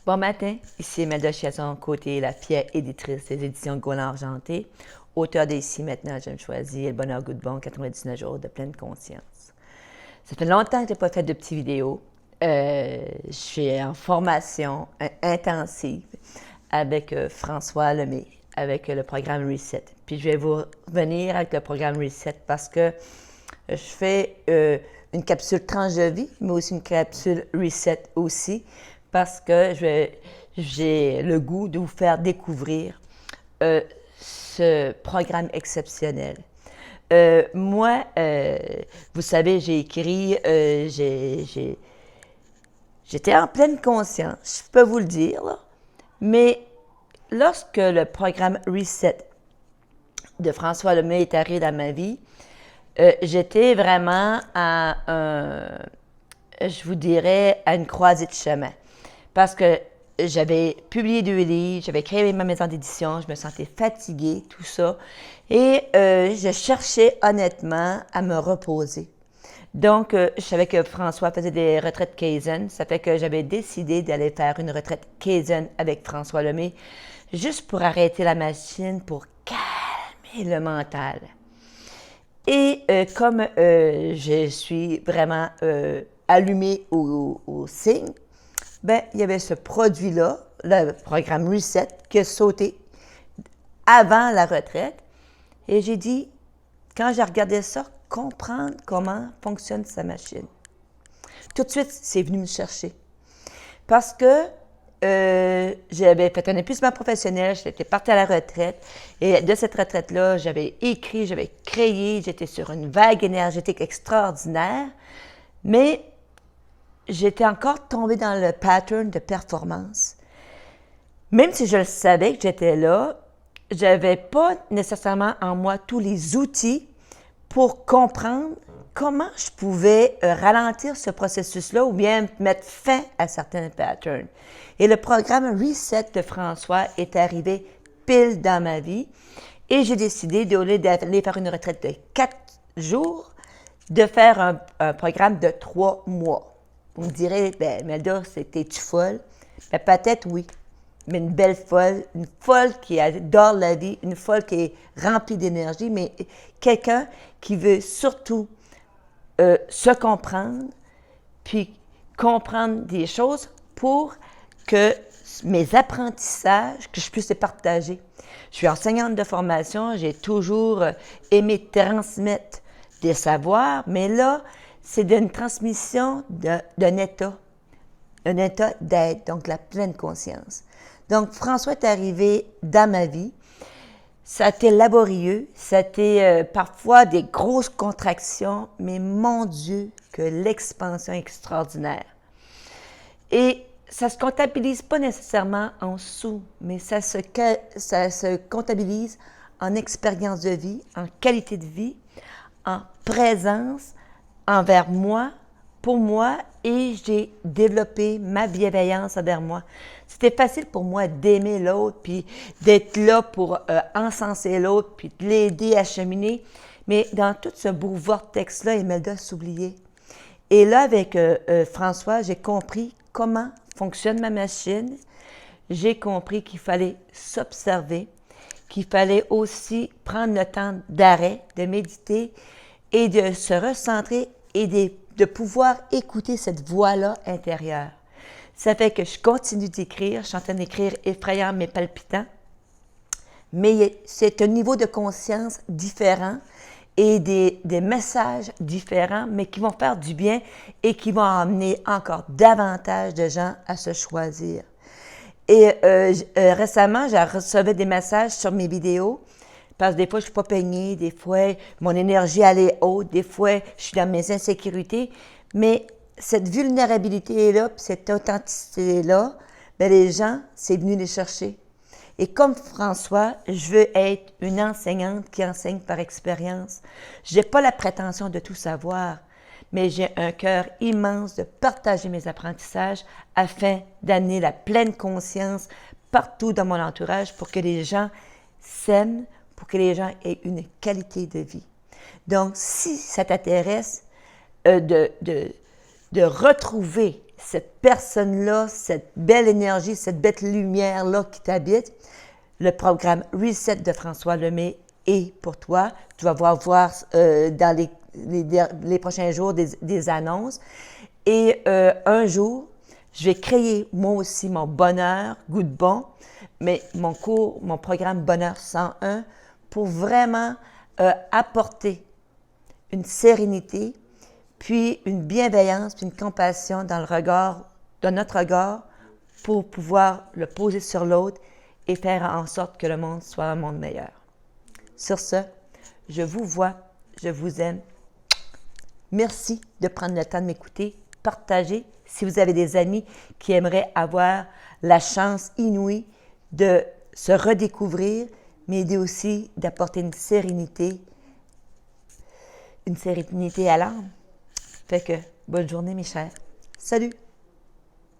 Bon matin, ici Imelda Chiasson, côté la fière éditrice des éditions Gauland Argenté, auteur d'Ici maintenant j'aime choisir, Le bonheur goûte bon, 99 jours de pleine conscience. Ça fait longtemps que je n'ai pas fait de petites vidéos. Je suis en formation intensive avec François Lemay, avec le programme Reset. Puis je vais vous revenir avec le programme Reset parce que je fais une capsule tranche de vie, mais aussi une capsule Reset aussi, parce que j'ai le goût de vous faire découvrir ce programme exceptionnel. Moi, vous savez, j'ai écrit, j'étais en pleine conscience, je peux vous le dire, là, mais lorsque le programme Reset de François Lemay est arrivé dans ma vie, j'étais vraiment je vous dirais, à une croisée de chemin. Parce que j'avais publié 2 livres, j'avais créé ma maison d'édition, je me sentais fatiguée, tout ça. Et je cherchais honnêtement à me reposer. Donc, je savais que François faisait des retraites Kaizen. Ça fait que j'avais décidé d'aller faire une retraite Kaizen avec François Lemay, juste pour arrêter la machine, pour calmer le mental. Et comme je suis vraiment allumée au signe, ben, il y avait ce produit-là, le programme Reset, qui a sauté avant la retraite. Et j'ai dit, quand j'ai regardé ça, comprendre comment fonctionne sa machine. Tout de suite, c'est venu me chercher. Parce que j'avais fait un épuisement professionnel, j'étais partie à la retraite. Et de cette retraite-là, j'avais écrit, j'avais créé, j'étais sur une vague énergétique extraordinaire. Mais j'étais encore tombée dans le pattern de performance. Même si je le savais que j'étais là, je n'avais pas nécessairement en moi tous les outils pour comprendre comment je pouvais ralentir ce processus-là ou bien mettre fin à certains patterns. Et le programme Reset de François est arrivé pile dans ma vie et j'ai décidé, au lieu d'aller faire une retraite de 4 jours, de faire un programme de 3 mois. Vous me direz, ben, Melda, t'es-tu folle? Ben, peut-être oui, mais une folle qui adore la vie, une folle qui est remplie d'énergie, mais quelqu'un qui veut surtout se comprendre, puis comprendre des choses pour que mes apprentissages, que je puisse les partager. Je suis enseignante de formation, j'ai toujours aimé transmettre des savoirs, mais là, c'est une transmission d'un état d'être, donc la pleine conscience. Donc, François est arrivé dans ma vie. Ça a été laborieux, ça a été parfois des grosses contractions, mais mon Dieu, que l'expansion est extraordinaire. Et ça ne se comptabilise pas nécessairement en sous, mais ça se comptabilise en expérience de vie, en qualité de vie, en présence envers moi, pour moi, et j'ai développé ma bienveillance envers moi. C'était facile pour moi d'aimer l'autre, puis d'être là pour encenser l'autre, puis de l'aider à cheminer. Mais dans tout ce beau vortex-là, Imelda s'oubliait. Et là, avec François, j'ai compris comment fonctionne ma machine. J'ai compris qu'il fallait s'observer, qu'il fallait aussi prendre le temps d'arrêt, de méditer et de se recentrer et de pouvoir écouter cette voix-là intérieure. Ça fait que je continue d'écrire, je suis en train d'écrire effrayant mais palpitant, mais c'est un niveau de conscience différent et des messages différents, mais qui vont faire du bien et qui vont amener encore davantage de gens à se choisir. Et récemment, j'ai reçu des messages sur mes vidéos, parce que des fois, je ne suis pas peignée, des fois, mon énergie elle est haute, des fois, je suis dans mes insécurités, mais cette vulnérabilité-là, puis cette authenticité-là, bien, les gens, c'est venu les chercher. Et comme François, je veux être une enseignante qui enseigne par expérience. Je n'ai pas la prétention de tout savoir, mais j'ai un cœur immense de partager mes apprentissages afin d'amener la pleine conscience partout dans mon entourage pour que les gens s'aiment, pour que les gens aient une qualité de vie. Donc, si ça t'intéresse de retrouver cette personne-là, cette belle énergie, cette belle lumière-là qui t'habite, le programme Reset de François Lemay est pour toi. Tu vas voir dans les prochains jours des annonces. Et un jour, je vais créer moi aussi mon bonheur, goût de bon, mais mon programme Bonheur 101 pour vraiment apporter une sérénité, puis une bienveillance, puis une compassion dans notre regard pour pouvoir le poser sur l'autre et faire en sorte que le monde soit un monde meilleur. Sur ce, je vous vois, je vous aime. Merci de prendre le temps de m'écouter, partagez. Si vous avez des amis qui aimeraient avoir la chance inouïe de se redécouvrir, mais aussi d'apporter une sérénité à l'âme. Fait que, bonne journée mes chers. Salut!